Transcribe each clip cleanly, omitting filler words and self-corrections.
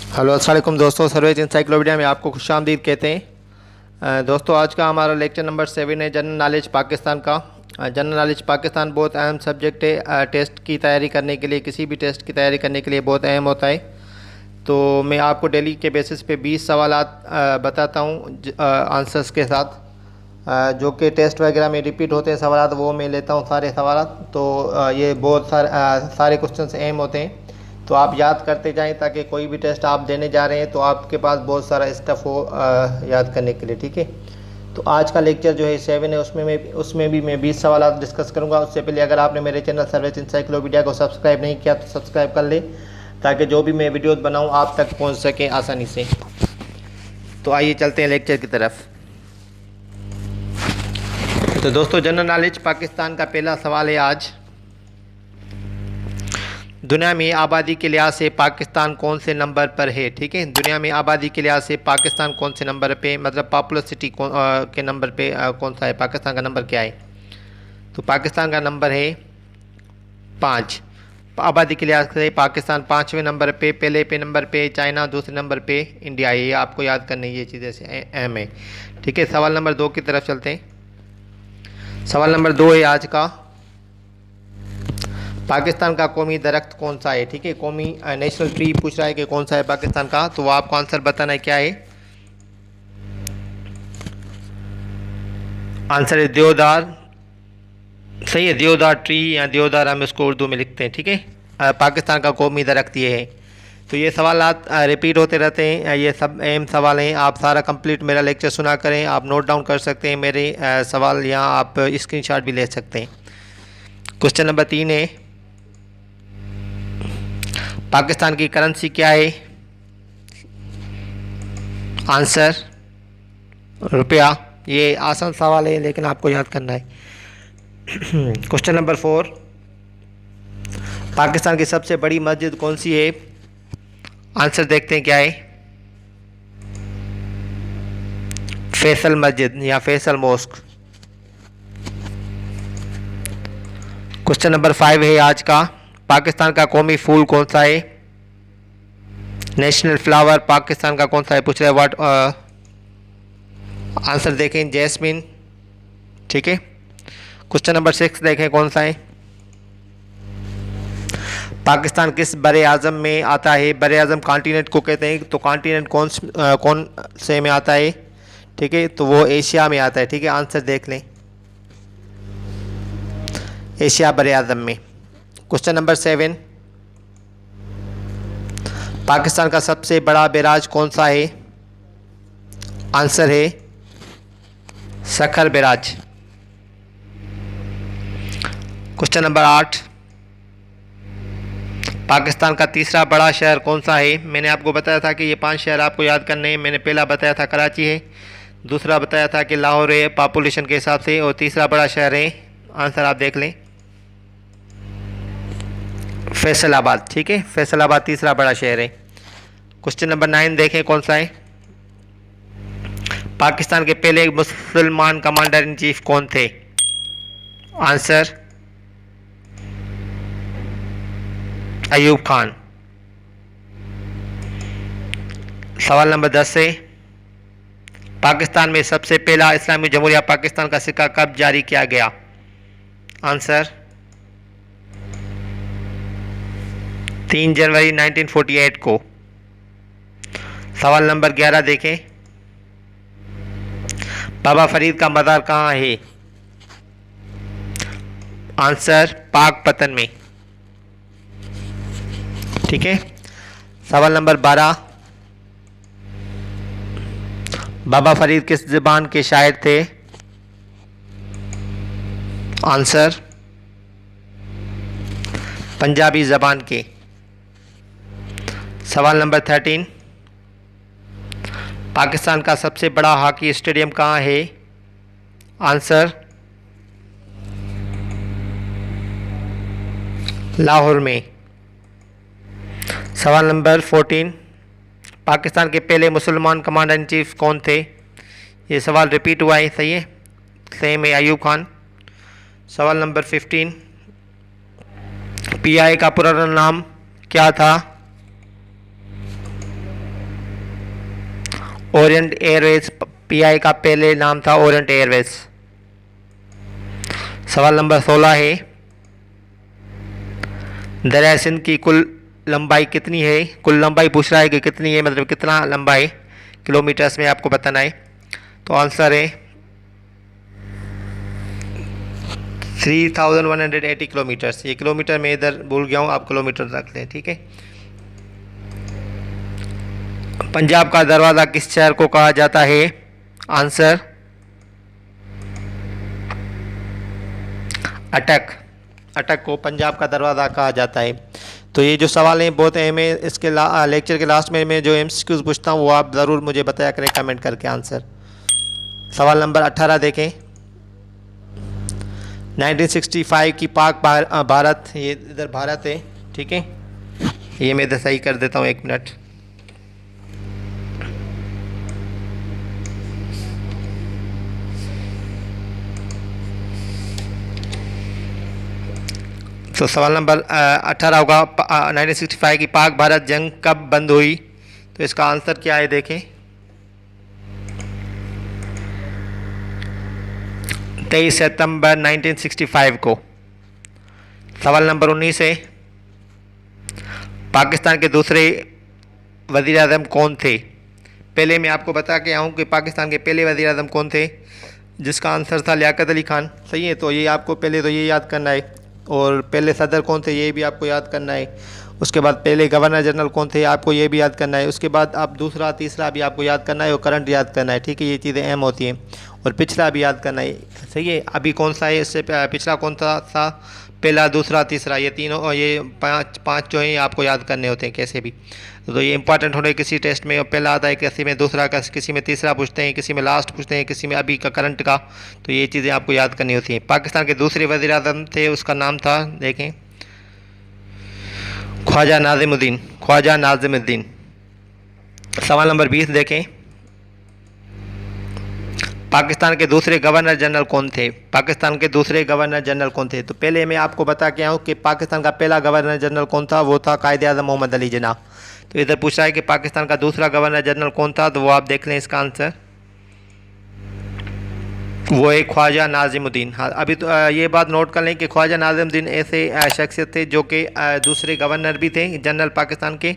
Hello अस्सलाम वालेकुम दोस्तों, सर्वेज इंसाइक्लोपीडिया में आपको खुशामदीद कहते हैं। दोस्तों, आज का हमारा लेक्चर नंबर 7 है जनरल नॉलेज पाकिस्तान का। जनरल नॉलेज पाकिस्तान बहुत अहम सब्जेक्ट है। टेस्ट की तैयारी करने के लिए, किसी भी टेस्ट की तैयारी करने के लिए बहुत अहम होता है। तो मैं आपको डेली के बेसिस पे 20 सवालात बताता हूँ आंसर्स के साथ, जो कि टेस्ट वगैरह में रिपीट होते हैं सवालात, वो मैं लेता हूँ सारे सवालात। तो ये बहुत सारे क्वेश्चन अहम होते हैं, तो आप याद करते जाएं ताकि कोई भी टेस्ट आप देने जा रहे हैं तो आपके पास बहुत सारा स्टफ़ हो याद करने के लिए। ठीक है, तो आज का लेक्चर जो है 7 है, उसमें भी मैं 20 सवाल डिस्कस करूंगा। उससे पहले अगर आपने मेरे चैनल सर्वेज इंसाइक्लोपीडिया को सब्सक्राइब नहीं किया तो सब्सक्राइब कर ले, ताकि जो भी मैं वीडियोस बनाऊं आप तक पहुंच सके आसानी से। तो आइए चलते हैं लेक्चर की तरफ। तो दोस्तों, जनरल नॉलेज पाकिस्तान का पहला सवाल है आज, दुनिया में आबादी के लिहाज से पाकिस्तान कौन से नंबर पर है। ठीक है, दुनिया में आबादी के लिहाज से पाकिस्तान कौन से नंबर पे, मतलब पॉपुलर के नंबर पे कौन सा है, पाकिस्तान का नंबर क्या है। तो पाकिस्तान का नंबर है 5। आबादी के लिहाज से पाकिस्तान 5वें नंबर पे, पहले पे नंबर पे चाइना, दूसरे नंबर पे इंडिया है। ये आपको याद करनी, ये चीज़ ऐसे अहम है। ठीक है, सवाल नंबर 2 की तरफ चलते हैं। सवाल नंबर 2 है आज का, पाकिस्तान का कौमी दरख्त कौन सा है। ठीक है, कौमी नेशनल ट्री पूछ रहा है कि कौन सा है पाकिस्तान का, तो वो आपको आंसर बताना है क्या है। आंसर है देवदार। सही है, देवदार ट्री या देवदार हम इसको उर्दू में लिखते हैं। ठीक है, पाकिस्तान का कौमी दरख्त ये है। तो ये सवालात रिपीट होते रहते हैं, ये सब अहम सवाल हैं। आप सारा कंप्लीट मेरा लेक्चर सुना करें, आप नोट डाउन कर सकते हैं मेरे सवाल, या आप स्क्रीनशॉट भी ले सकते हैं। क्वेश्चन नंबर 3 है, पाकिस्तान की करेंसी क्या है। आंसर रुपया। ये आसान सवाल है लेकिन आपको याद करना है। क्वेश्चन नंबर 4, पाकिस्तान की सबसे बड़ी मस्जिद कौन सी है। आंसर देखते हैं क्या है, फैसल मस्जिद या फैसल मॉस्क। क्वेश्चन नंबर 5 है आज का, पाकिस्तान का कौमी फूल कौन सा है। नेशनल फ्लावर पाकिस्तान का कौन सा है पूछ रहे व्हाट। आंसर देखें, जैस्मिन। ठीक है, क्वेश्चन नंबर 6 देखें कौन सा है, पाकिस्तान किस बड़े आज़म में आता है। बड़े आज़म कॉन्टिनेंट को कहते हैं, तो कॉन्टिनेंट कौन से में आता है। ठीक है, तो वो एशिया में आता है। ठीक है, आंसर देख लें, एशिया बड़े आज़म में। क्वेश्चन नंबर 7, पाकिस्तान का सबसे बड़ा बैराज कौन सा है। आंसर है Sukkur barrage. Question number 8, Pakistan का तीसरा बड़ा शहर कौन सा है। मैंने आपको बताया था कि ये 5 शहर आपको याद करने हैं। मैंने पहला बताया था कराची है, दूसरा बताया था कि लाहौर है पॉपुलेशन के हिसाब से, और तीसरा बड़ा शहर है, आंसर आप देख लें, फैसलाबाद। ठीक है, फैसलाबाद तीसरा बड़ा शहर है। क्वेश्चन नंबर 9 देखें कौन सा है, पाकिस्तान के पहले मुसलमान कमांडर इन चीफ कौन थे। आंसर अयूब खान। सवाल नंबर 10 है, पाकिस्तान में सबसे पहला इस्लामी जमहूरिया पाकिस्तान का सिक्का कब जारी किया गया। आंसर 3 जनवरी 1948 को। सवाल नंबर 11 देखें, बाबा फरीद का मज़ार कहाँ है। आंसर पाकपतन में। ठीक है, सवाल नंबर 12, बाबा फरीद किस ज़बान के शायर थे। आंसर पंजाबी ज़बान के। सवाल नंबर 13, पाकिस्तान का सबसे बड़ा हॉकी स्टेडियम कहाँ है। आंसर लाहौर में। सवाल नंबर 14, पाकिस्तान के पहले मुसलमान कमांडर इन चीफ कौन थे। ये सवाल रिपीट हुआ है, सही है, सेम है, अयूब खान। सवाल नंबर 15, पीआई का पुराना नाम क्या था। ओरिएंट एयरवेज, पीआई का पहले नाम था ओरिएंट एयरवेज। सवाल नंबर 16 है, दरिया सिंध की कुल लंबाई कितनी है? कुल लंबाई पूछ रहा है कि कितनी है, मतलब कितना लंबा है, किलोमीटर्स में आपको बताना है। तो आंसर है 3180 किलोमीटर्स। ये किलोमीटर में इधर भूल गया हूँ, आप किलोमीटर रख लें, ठीक है। पंजाब का दरवाज़ा किस शहर को कहा जाता है? आंसर अटक को पंजाब का दरवाज़ा कहा जाता है। तो ये जो सवाल हैं बहुत अहम है। इसके लेक्चर के लास्ट में मैं जो MCQs पूछता हूँ वो आप ज़रूर मुझे बताया करें कमेंट करके आंसर। सवाल नंबर 18 देखें, 1965 की पाक भारत, ये इधर भारत है, ठीक है, ये मैं इधर सही कर देता हूँ, 1 मिनट। तो सवाल नंबर 18 होगा, 1965 की पाक भारत जंग कब बंद हुई? तो इसका आंसर क्या है देखें, 23 सितंबर 1965 को। सवाल नंबर 19 है, पाकिस्तान के दूसरे वज़ीर आज़म कौन थे? पहले मैं आपको बता के आऊँ कि पाकिस्तान के पहले वज़ीर आज़म कौन थे, जिसका आंसर था लियाकत अली खान। सही है, तो ये आपको पहले तो ये याद करना है। और पहले सदर कौन थे ये भी आपको याद करना है। उसके बाद पहले गवर्नर जनरल कौन थे आपको ये भी याद करना है। उसके बाद आप दूसरा तीसरा भी आपको याद करना है और करंट याद करना है, ठीक है, ये चीज़ें अहम होती हैं। और पिछला भी याद करना है, सही है। अभी कौन सा है, इससे पिछला कौन सा था, पहला दूसरा तीसरा, ये तीनों और ये पाँच जो हैं आपको याद करने होते हैं कैसे भी। तो ये इंपॉर्टेंट होने किसी टेस्ट में पहला आता है, किसी में दूसरा का, किसी में तीसरा पूछते हैं, किसी में लास्ट पूछते हैं, किसी में अभी का करंट का। तो ये चीज़ें आपको याद करनी होती हैं। पाकिस्तान के दूसरे वज़ीर आज़म थे, उसका नाम था देखें ख्वाजा नाज़िमुद्दीन। सवाल नंबर 20 देखें, पाकिस्तान के दूसरे गवर्नर जनरल कौन थे? पाकिस्तान के दूसरे गवर्नर जनरल कौन थे? तो पहले मैं आपको बता के आऊँ कि पाकिस्तान का पहला गवर्नर जनरल कौन था, वो था कायदे आज़म मोहम्मद अली जिन्ना। तो इधर पूछ रहा है कि पाकिस्तान का दूसरा गवर्नर जनरल कौन था, तो वो आप देख लें, इसका आंसर वो है ख्वाजा नाज़िमुद्दीन। हाँ, अभी तो ये बात नोट कर लें कि ख्वाजा नाज़िमुद्दीन ऐसे शख्सियत थे जो कि दूसरे गवर्नर भी थे जनरल पाकिस्तान के,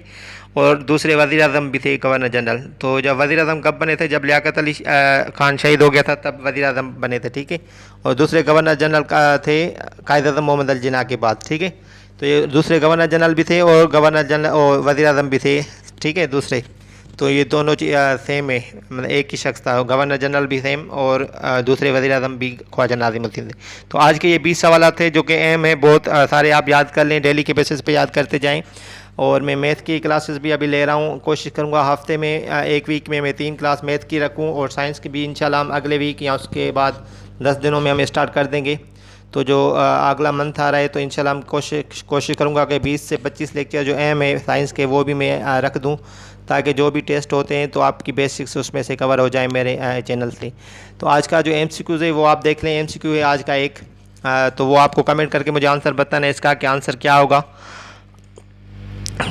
और दूसरे वज़ीर आज़म भी थे गवर्नर जनरल। तो जब वज़ीर आज़म कब बने थे, जब लियाकत अली खान शहीद हो गया था तब वज़ीर आज़म बने थे, ठीक है। और दूसरे गवर्नर जनरल थे कायदे आज़म मोहम्मद अली जिन्ना के बाद, ठीक है। तो ये दूसरे गवर्नर जनरल भी थे और गवर्नर जनरल और वज़ीर आज़म भी थे, ठीक है, दूसरे। तो ये दोनों सेम है, मतलब एक ही शख्स था, गवर्नर जनरल भी सेम और दूसरे वज़ीर आज़म भी ख्वाजा नाज़िमुद्दीन थे। तो आज के ये 20 सवाल थे जो कि अहम है, बहुत सारे आप याद कर लें, डेली के बेसिस पे याद करते जाएं। और मैं मैथ की क्लासेस भी अभी ले रहा हूँ, कोशिश करूँगा हफ्ते में एक वीक में मैं 3 क्लास मैथ की रखूँ, और साइंस की भी इंशाल्लाह हम अगले वीक या उसके बाद 10 दिनों में हम स्टार्ट कर देंगे। तो जो अगला मंथ आ रहा है तो इंशाल्लाह हम कोशिश करूँगा कि 20 से 25 लेक्चर जो अहम है साइंस के वो भी मैं रख दूँ, ताकि जो भी टेस्ट होते हैं तो आपकी बेसिक्स उसमें से कवर हो जाए मेरे चैनल से। तो आज का जो MCQs है वो आप देख लें, MCQ है आज का एक, तो वो आपको कमेंट करके मुझे आंसर बताना है इसका कि आंसर क्या होगा।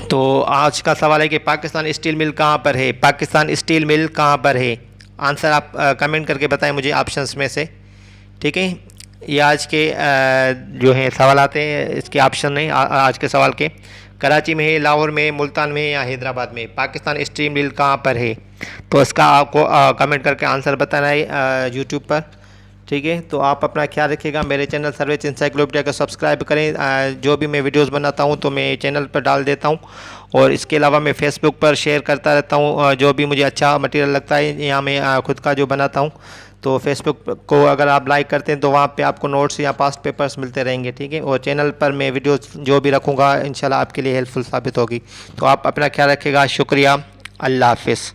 तो आज का सवाल है कि पाकिस्तान स्टील मिल कहाँ पर है? पाकिस्तान स्टील मिल कहाँ पर है? आंसर आप कमेंट करके बताएं मुझे ऑप्शंस में से, ठीक है। ये आज के जो हैं सवाल आते हैं, इसके ऑप्शन हैं आज के सवाल के। कराची में है, लाहौर में, मुल्तान में या हैदराबाद में? पाकिस्तान स्टील मिल कहाँ पर है? तो इसका आपको कमेंट करके आंसर बताना है यूट्यूब पर, ठीक है। तो आप अपना ख्याल रखिएगा। मेरे चैनल सर्विस इंसाइक्लोपीडिया को सब्सक्राइब करें। जो भी मैं वीडियोस बनाता हूं तो मैं चैनल पर डाल देता हूं, और इसके अलावा मैं फेसबुक पर शेयर करता रहता हूं जो भी मुझे अच्छा मटेरियल लगता है, या मैं खुद का जो बनाता हूं। तो फेसबुक को अगर आप लाइक करते हैं तो वहाँ पे आपको नोट्स या पास्ट पेपर्स मिलते रहेंगे, ठीक है। और चैनल पर मैं वीडियोस जो भी रखूँगा इंशाल्लाह आपके लिए हेल्पफुल साबित होगी। तो आप अपना ख्याल रखिएगा। शुक्रिया, अल्लाह हाफिज़।